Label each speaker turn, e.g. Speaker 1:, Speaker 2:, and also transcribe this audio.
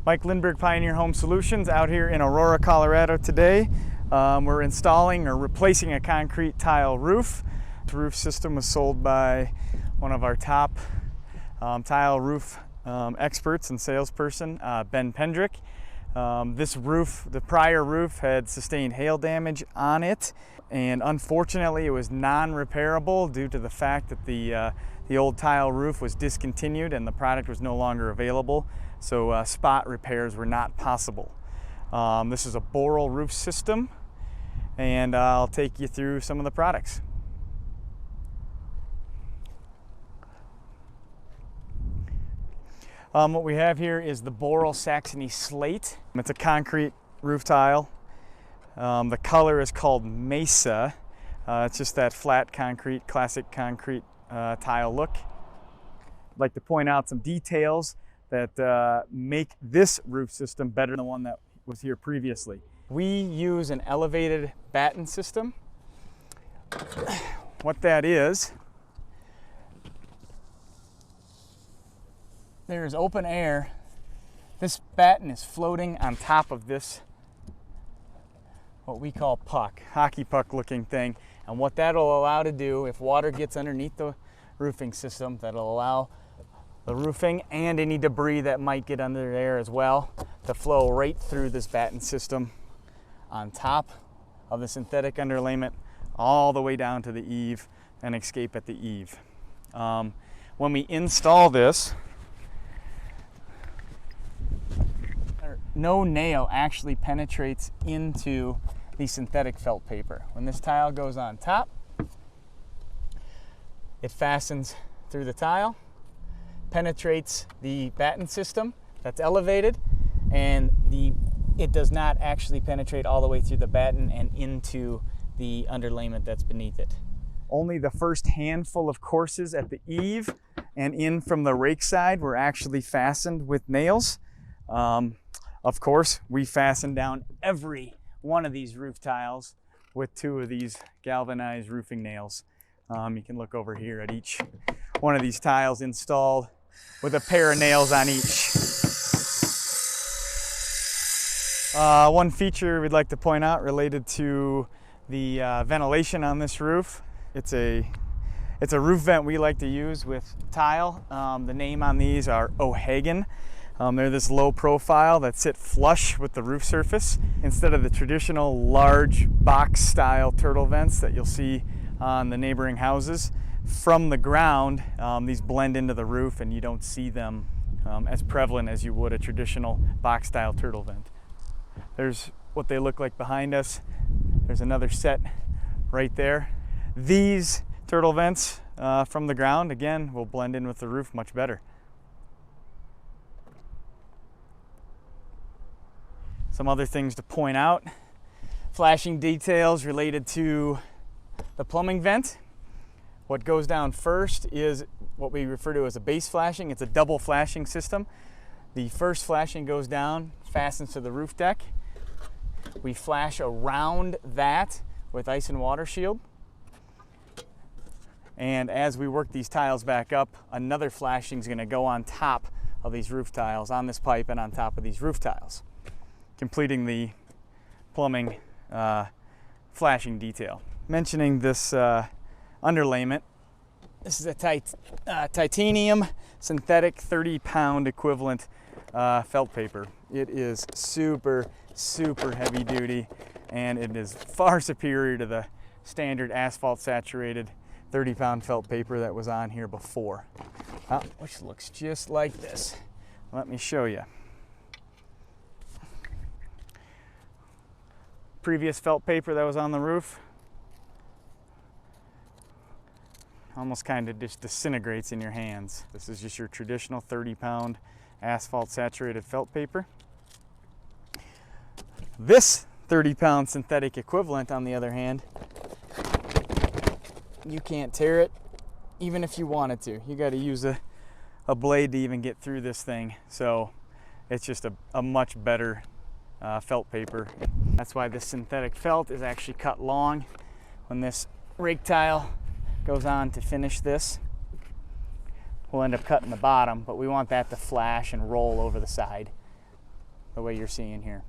Speaker 1: Mike Lindberg, Pioneer Home Solutions, out here in Aurora, Colorado today. We're installing or replacing a concrete tile roof. The roof system was sold by one of our top tile roof experts and salesperson, Ben Pendrick. This roof, the prior roof, had sustained hail damage on it, and unfortunately it was non-repairable due to the fact that the old tile roof was discontinued and the product was no longer available, so spot repairs were not possible. This is a Boral roof system, and I'll take you through some of the products. What we have here is the Boral Saxony Slate. It's a concrete roof tile. The color is called Mesa. It's just that flat concrete, classic concrete tile look. I'd like to point out some details that make this roof system better than the one that was here previously. We use an elevated batten system. What that is, there's open air. This batten is floating on top of this, what we call puck, hockey puck looking thing. And what that'll allow to do, if water gets underneath the roofing system, that'll allow the roofing and any debris that might get under there as well to flow right through this batten system on top of the synthetic underlayment all the way down to the eave and escape at the eave. When we install this, no nail actually penetrates into the synthetic felt paper. When this tile goes on top, it fastens through the tile, penetrates the batten system that's elevated, and it does not actually penetrate all the way through the batten and into the underlayment that's beneath it. Only the first handful of courses at the eave and in from the rake side were actually fastened with nails. Of course, we fasten down every one of these roof tiles with 2 of these galvanized roofing nails. You can look over here at each one of these tiles installed with a pair of nails on each. One feature we'd like to point out related to the ventilation on this roof. It's a roof vent we like to use with tile. The name on these are O'Hagan. They're this low profile that sit flush with the roof surface instead of the traditional large box style turtle vents that you'll see on the neighboring houses. From the ground, these blend into the roof and you don't see them as prevalent as you would a traditional box style turtle vent. There's what they look like behind us. There's another set right there. These turtle vents from the ground, again, will blend in with the roof much better. Some other things to point out. Flashing details related to the plumbing vent. What goes down first is what we refer to as a base flashing. It's a double flashing system. The first flashing goes down, fastens to the roof deck. We flash around that with ice and water shield. And as we work these tiles back up, another flashing is going to go on top of these roof tiles, on this pipe and on top of these roof tiles, completing the plumbing flashing detail. Mentioning this underlayment, this is a titanium synthetic 30-pound equivalent felt paper. It is super heavy duty, and it is far superior to the standard asphalt saturated 30-pound felt paper that was on here before, which looks just like this. Let me show you. Previous felt paper that was on the roof almost kind of just disintegrates in your hands. This is just your traditional 30-pound asphalt saturated felt paper. This 30-pound synthetic equivalent, on the other hand, you can't tear it even if you wanted to. You got to use a blade to even get through this thing. So it's just a much better felt paper. That's why this synthetic felt is actually cut long. When this rake tile goes on to finish this, we'll end up cutting the bottom, but we want that to flash and roll over the side. the way you're seeing here.